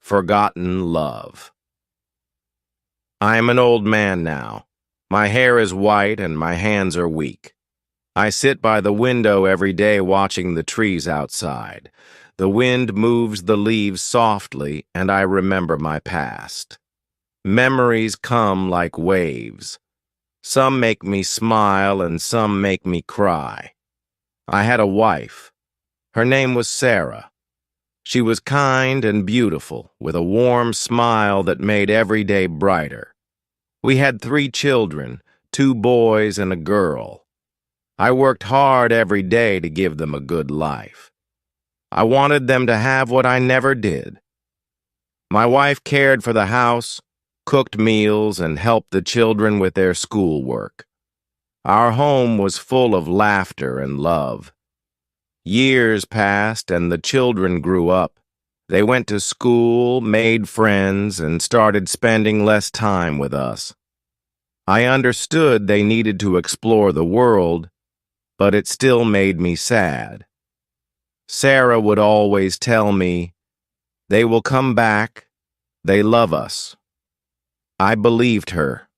Forgotten Love. I am an old man now. My hair is white and my hands are weak. I sit by the window every day watching the trees outside. The wind moves the leaves softly, and I remember my past. Memories come like waves. Some make me smile and some make me cry. I had a wife. Her name was Sarah. She was kind and beautiful, with a warm smile that made every day brighter. We had 3 children, 2 boys and a girl. I worked hard every day to give them a good life. I wanted them to have what I never did. My wife cared for the house, cooked meals, and helped the children with their schoolwork. Our home was full of laughter and love. Years passed and the children grew up. They went to school, made friends, and started spending less time with us. I understood they needed to explore the world, but it still made me sad. Sarah would always tell me, "They will come back. They love us." I believed her.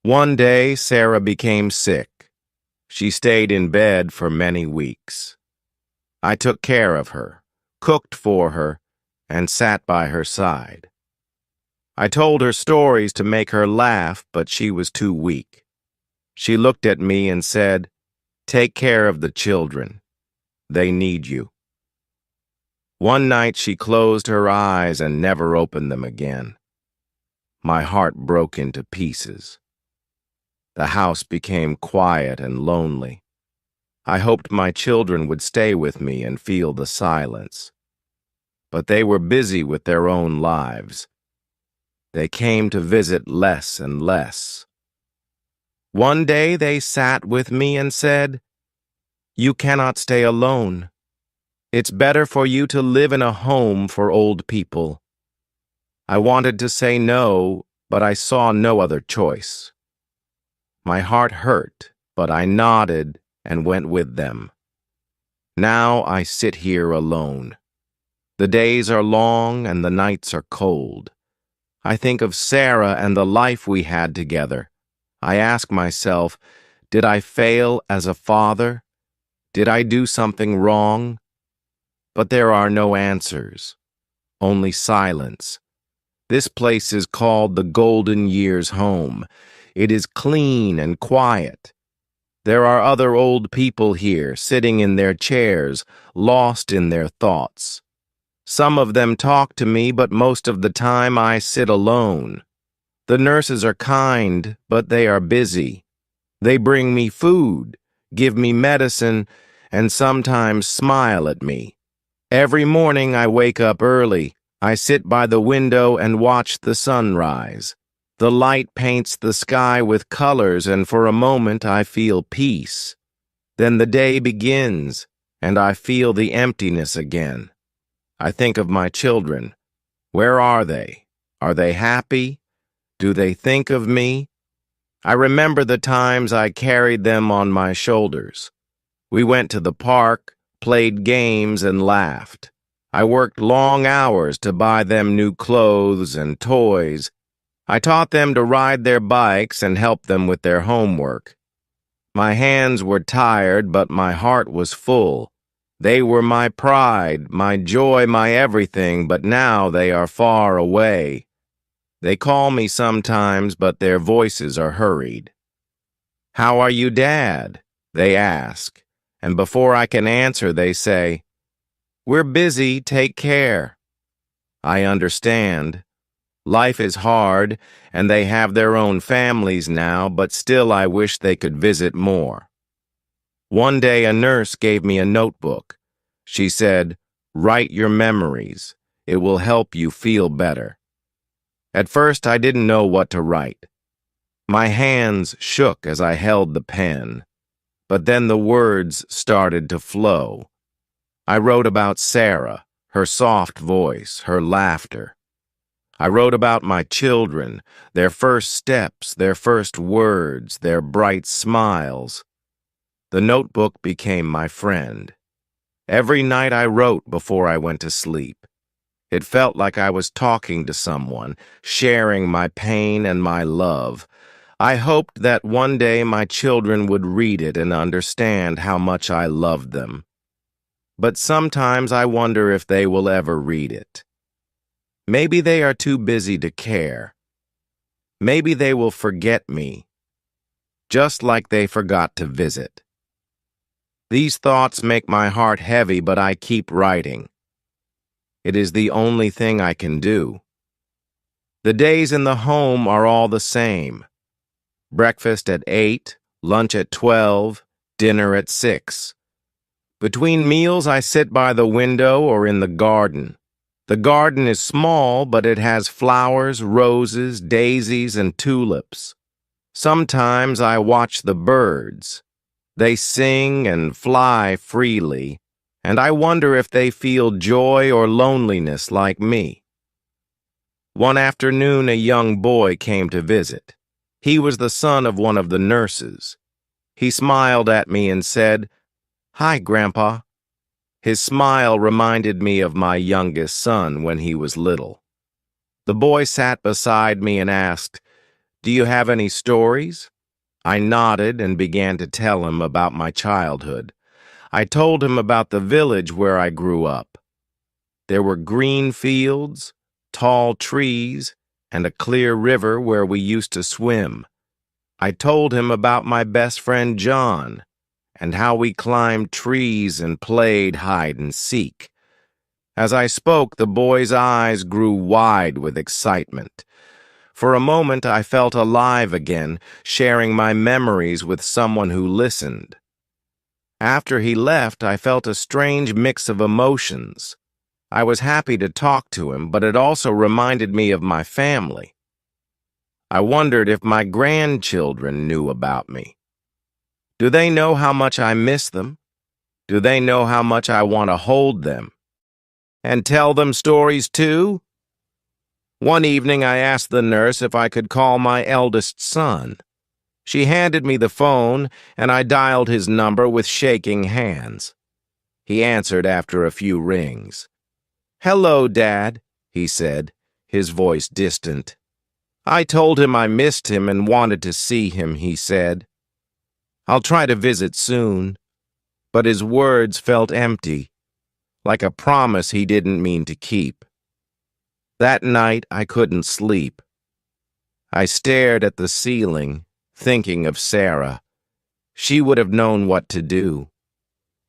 One day, Sarah became sick. She stayed in bed for many weeks. I took care of her, cooked for her, and sat by her side. I told her stories to make her laugh, but she was too weak. She looked at me and said, "Take care of the children. They need you." One night she closed her eyes and never opened them again. My heart broke into pieces. The house became quiet and lonely. I hoped my children would stay with me and feel the silence. But they were busy with their own lives. They came to visit less and less. One day they sat with me and said, "You cannot stay alone. It's better for you to live in a home for old people." I wanted to say no, but I saw no other choice. My heart hurt, but I nodded and went with them. Now I sit here alone. The days are long and the nights are cold. I think of Sarah and the life we had together. I ask myself, did I fail as a father? Did I do something wrong? But there are no answers, only silence. This place is called the Golden Years Home. It is clean and quiet. There are other old people here, sitting in their chairs, lost in their thoughts. Some of them talk to me, but most of the time I sit alone. The nurses are kind, but they are busy. They bring me food, give me medicine, and sometimes smile at me. Every morning I wake up early. I sit by the window and watch the sunrise. The light paints the sky with colors, and for a moment I feel peace. Then the day begins, and I feel the emptiness again. I think of my children. Where are they? Are they happy? Do they think of me? I remember the times I carried them on my shoulders. We went to the park, played games, and laughed. I worked long hours to buy them new clothes and toys. I taught them to ride their bikes and helped them with their homework. My hands were tired, but my heart was full. They were my pride, my joy, my everything, but now they are far away. They call me sometimes, but their voices are hurried. "How are you, Dad?" they ask, and before I can answer, they say, "We're busy, take care." I understand. Life is hard, and they have their own families now, but still I wish they could visit more. One day a nurse gave me a notebook. She said, "Write your memories. It will help you feel better." At first I didn't know what to write. My hands shook as I held the pen, but then the words started to flow. I wrote about Sarah, her soft voice, her laughter. I wrote about my children, their first steps, their first words, their bright smiles. The notebook became my friend. Every night I wrote before I went to sleep. It felt like I was talking to someone, sharing my pain and my love. I hoped that one day my children would read it and understand how much I loved them. But sometimes I wonder if they will ever read it. Maybe they are too busy to care. Maybe they will forget me, just like they forgot to visit. These thoughts make my heart heavy, but I keep writing. It is the only thing I can do. The days in the home are all the same. Breakfast at 8, lunch at 12, dinner at 6. Between meals, I sit by the window or in the garden. The garden is small, but it has flowers, roses, daisies, and tulips. Sometimes I watch the birds. They sing and fly freely, and I wonder if they feel joy or loneliness like me. One afternoon, a young boy came to visit. He was the son of one of the nurses. He smiled at me and said, "Hi, Grandpa." His smile reminded me of my youngest son when he was little. The boy sat beside me and asked, "Do you have any stories?" I nodded and began to tell him about my childhood. I told him about the village where I grew up. There were green fields, tall trees, and a clear river where we used to swim. I told him about my best friend John and how we climbed trees and played hide and seek. As I spoke, the boy's eyes grew wide with excitement. For a moment, I felt alive again, sharing my memories with someone who listened. After he left, I felt a strange mix of emotions. I was happy to talk to him, but it also reminded me of my family. I wondered if my grandchildren knew about me. Do they know how much I miss them? Do they know how much I want to hold them? And tell them stories too? One evening I asked the nurse if I could call my eldest son. She handed me the phone, and I dialed his number with shaking hands. He answered after a few rings. "Hello, Dad," he said, his voice distant. I told him I missed him and wanted to see him, he said. "I'll try to visit soon." But his words felt empty, like a promise he didn't mean to keep. That night I couldn't sleep. I stared at the ceiling, thinking of Sarah. She would have known what to do.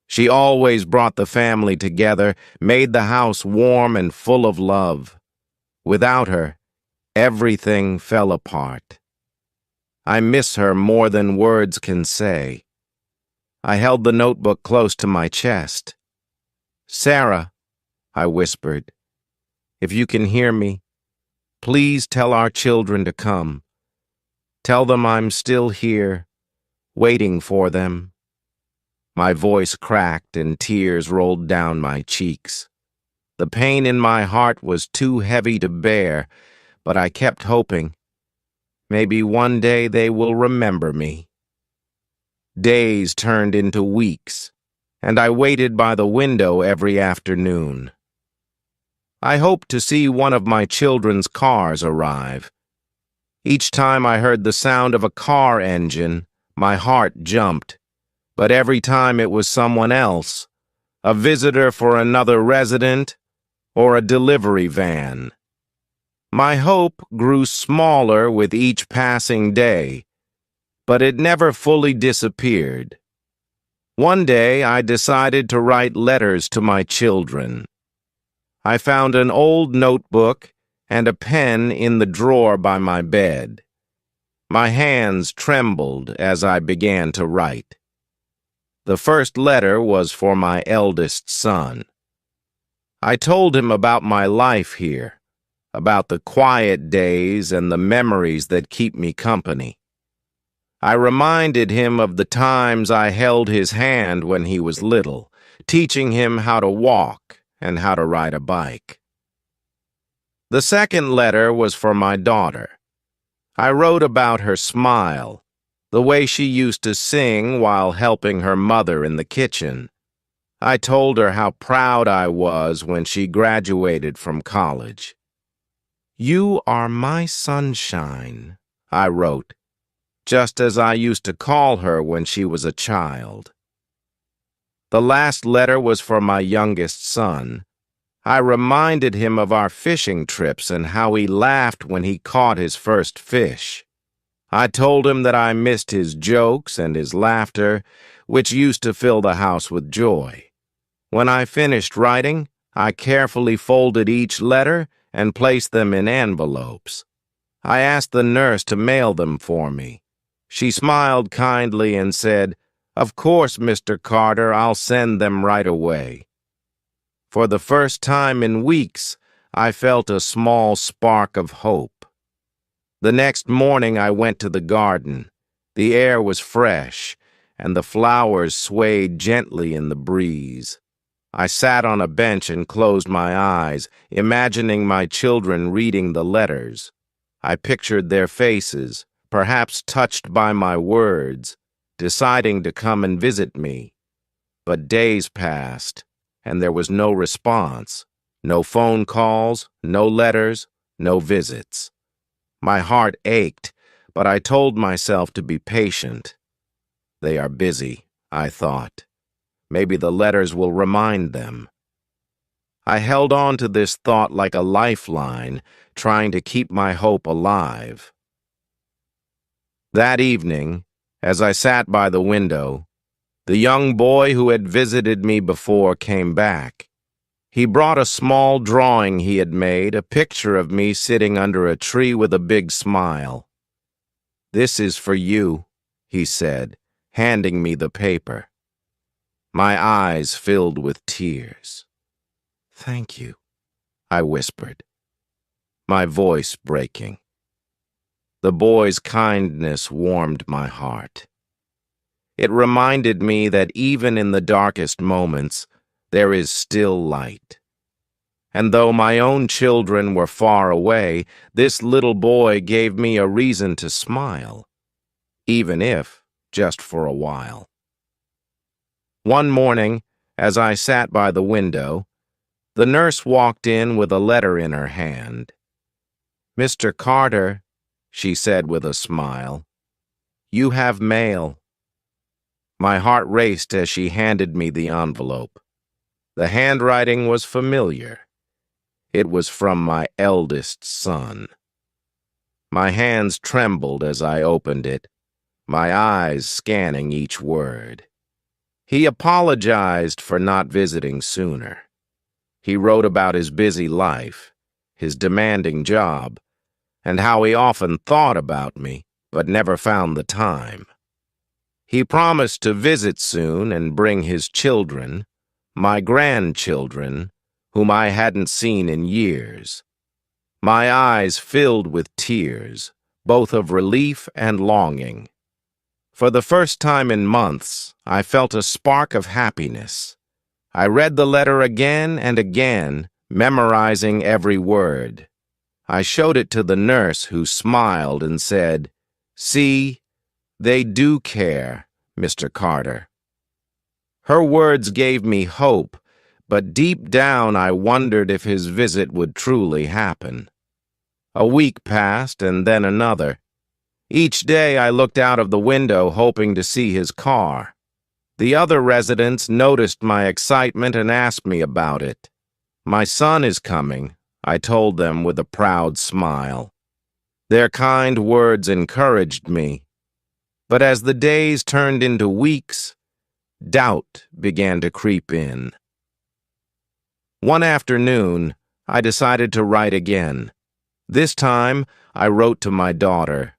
She always brought the family together, made the house warm and full of love. Without her, everything fell apart. I miss her more than words can say. I held the notebook close to my chest. "Sarah," I whispered, "if you can hear me, please tell our children to come. Tell them I'm still here, waiting for them." My voice cracked and tears rolled down my cheeks. The pain in my heart was too heavy to bear, but I kept hoping. Maybe one day they will remember me. Days turned into weeks, and I waited by the window every afternoon. I hoped to see one of my children's cars arrive. Each time I heard the sound of a car engine, my heart jumped. But every time it was someone else, a visitor for another resident, or a delivery van. My hope grew smaller with each passing day, but it never fully disappeared. One day I decided to write letters to my children. I found an old notebook and a pen in the drawer by my bed. My hands trembled as I began to write. The first letter was for my eldest son. I told him about my life here, about the quiet days and the memories that keep me company. I reminded him of the times I held his hand when he was little, teaching him how to walk and how to ride a bike. The second letter was for my daughter. I wrote about her smile, the way she used to sing while helping her mother in the kitchen. I told her how proud I was when she graduated from college. "You are my sunshine," I wrote, just as I used to call her when she was a child. The last letter was for my youngest son. I reminded him of our fishing trips and how he laughed when he caught his first fish. I told him that I missed his jokes and his laughter, which used to fill the house with joy. When I finished writing, I carefully folded each letter and placed them in envelopes. I asked the nurse to mail them for me. She smiled kindly and said, "Of course, Mr. Carter, I'll send them right away." For the first time in weeks, I felt a small spark of hope. The next morning I went to the garden. The air was fresh, and the flowers swayed gently in the breeze. I sat on a bench and closed my eyes, imagining my children reading the letters. I pictured their faces, perhaps touched by my words, deciding to come and visit me. But days passed, and there was no response, no phone calls, no letters, no visits. My heart ached, but I told myself to be patient. They are busy, I thought. Maybe the letters will remind them. I held on to this thought like a lifeline, trying to keep my hope alive. That evening, as I sat by the window, the young boy who had visited me before came back. He brought a small drawing he had made, a picture of me sitting under a tree with a big smile. "This is for you," he said, handing me the paper. My eyes filled with tears. "Thank you," I whispered, my voice breaking. The boy's kindness warmed my heart. It reminded me that even in the darkest moments, there is still light. And though my own children were far away, this little boy gave me a reason to smile, even if just for a while. One morning, as I sat by the window, the nurse walked in with a letter in her hand. "Mr. Carter," she said with a smile, "you have mail." My heart raced as she handed me the envelope. The handwriting was familiar. It was from my eldest son. My hands trembled as I opened it, my eyes scanning each word. He apologized for not visiting sooner. He wrote about his busy life, his demanding job, and how he often thought about me, but never found the time. He promised to visit soon and bring his children, my grandchildren, whom I hadn't seen in years. My eyes filled with tears, both of relief and longing. For the first time in months, I felt a spark of happiness. I read the letter again and again, memorizing every word. I showed it to the nurse, who smiled and said, "See, they do care, Mr. Carter." Her words gave me hope, but deep down I wondered if his visit would truly happen. A week passed and then another. Each day I looked out of the window hoping to see his car. The other residents noticed my excitement and asked me about it. "My son is coming," I told them with a proud smile. Their kind words encouraged me. But as the days turned into weeks, doubt began to creep in. One afternoon, I decided to write again. This time, I wrote to my daughter.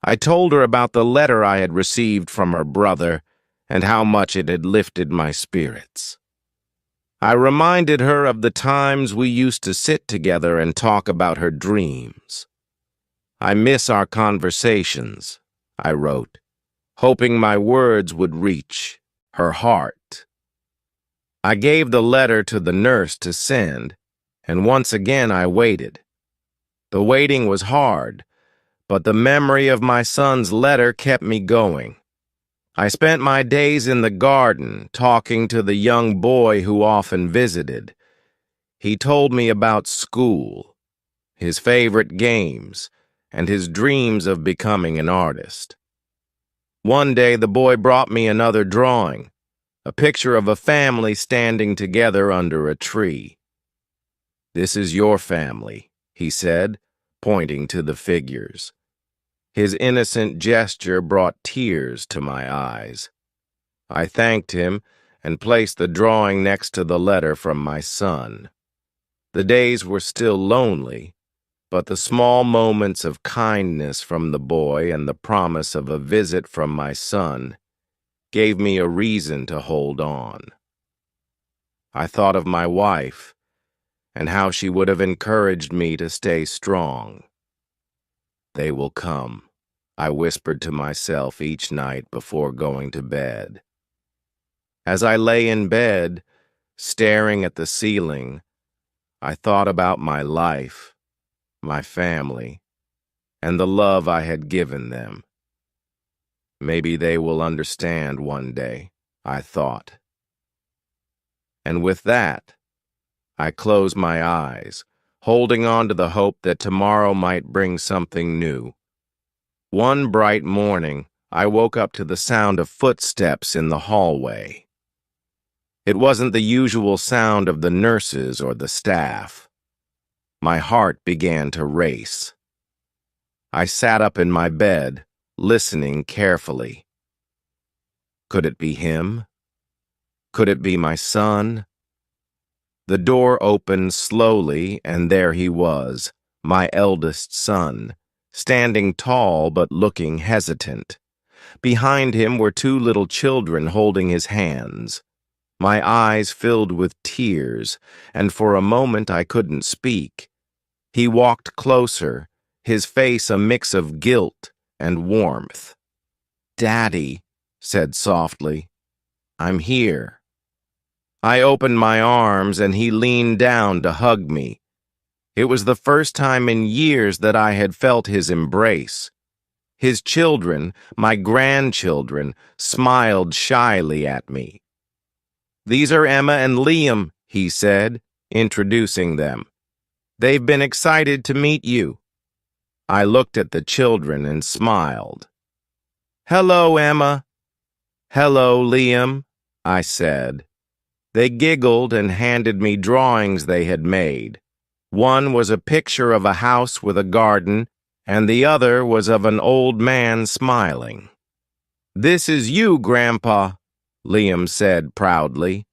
I told her about the letter I had received from her brother and how much it had lifted my spirits. I reminded her of the times we used to sit together and talk about her dreams. "I miss our conversations," I wrote, hoping my words would reach her heart. I gave the letter to the nurse to send, and once again I waited. The waiting was hard, but the memory of my son's letter kept me going. I spent my days in the garden talking to the young boy who often visited. He told me about school, his favorite games, and his dreams of becoming an artist. One day the boy brought me another drawing, a picture of a family standing together under a tree. "This is your family," he said, pointing to the figures. His innocent gesture brought tears to my eyes. I thanked him and placed the drawing next to the letter from my son. The days were still lonely, but the small moments of kindness from the boy and the promise of a visit from my son gave me a reason to hold on. I thought of my wife and how she would have encouraged me to stay strong. "They will come," I whispered to myself each night before going to bed. As I lay in bed, staring at the ceiling, I thought about my life, my family, and the love I had given them. Maybe they will understand one day, I thought. And with that, I closed my eyes, holding on to the hope that tomorrow might bring something new. One bright morning, I woke up to the sound of footsteps in the hallway. It wasn't the usual sound of the nurses or the staff. My heart began to race. I sat up in my bed, listening carefully. Could it be him? Could it be my son? The door opened slowly, and there he was, my eldest son, standing tall but looking hesitant. Behind him were two little children holding his hands. My eyes filled with tears, and for a moment I couldn't speak. He walked closer, his face a mix of guilt and warmth. "Daddy," said softly, "I'm here." I opened my arms, and he leaned down to hug me. It was the first time in years that I had felt his embrace. His children, my grandchildren, smiled shyly at me. "These are Emma and Liam," he said, introducing them. "They've been excited to meet you." I looked at the children and smiled. "Hello, Emma." "Hello, Liam," I said. They giggled and handed me drawings they had made. One was a picture of a house with a garden, and the other was of an old man smiling. "This is you, Grandpa," Liam said proudly.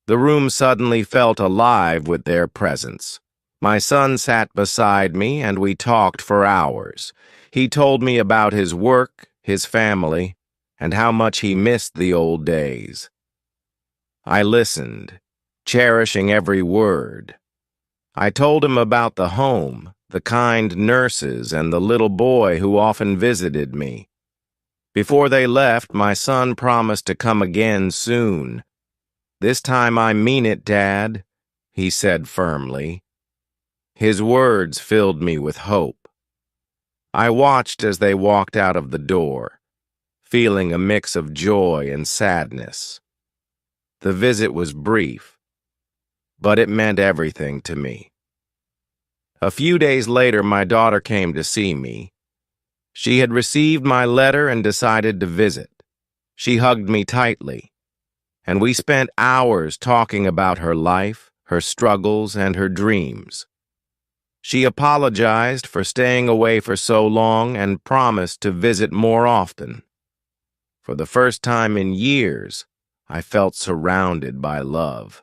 The room suddenly felt alive with their presence. My son sat beside me, and we talked for hours. He told me about his work, his family, and how much he missed the old days. I listened, cherishing every word. I told him about the home, the kind nurses, and the little boy who often visited me. Before they left, my son promised to come again soon. "This time I mean it, Dad," he said firmly. His words filled me with hope. I watched as they walked out of the door, feeling a mix of joy and sadness. The visit was brief, but it meant everything to me. A few days later, my daughter came to see me. She had received my letter and decided to visit. She hugged me tightly, and we spent hours talking about her life, her struggles, and her dreams. She apologized for staying away for so long and promised to visit more often. For the first time in years, I felt surrounded by love.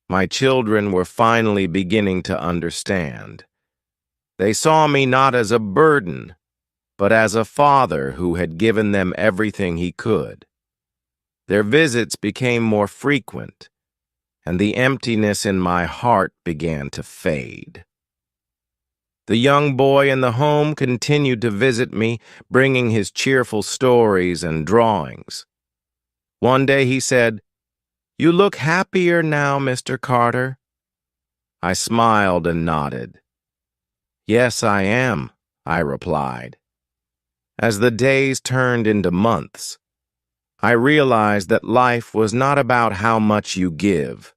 My children were finally beginning to understand. They saw me not as a burden, but as a father who had given them everything he could. Their visits became more frequent, and the emptiness in my heart began to fade. The young boy in the home continued to visit me, bringing his cheerful stories and drawings. One day he said, "You look happier now, Mr. Carter." I smiled and nodded. "Yes, I am," I replied. As the days turned into months, I realized that life was not about how much you give,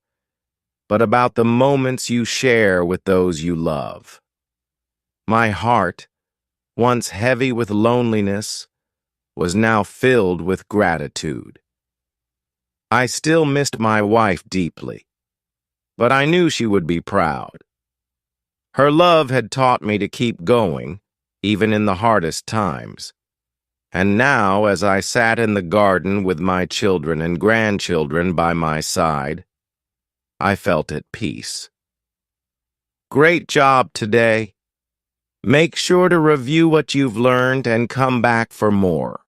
but about the moments you share with those you love. My heart, once heavy with loneliness, was now filled with gratitude. I still missed my wife deeply, but I knew she would be proud. Her love had taught me to keep going, even in the hardest times. And now, as I sat in the garden with my children and grandchildren by my side, I felt at peace. Great job today. Make sure to review what you've learned and come back for more.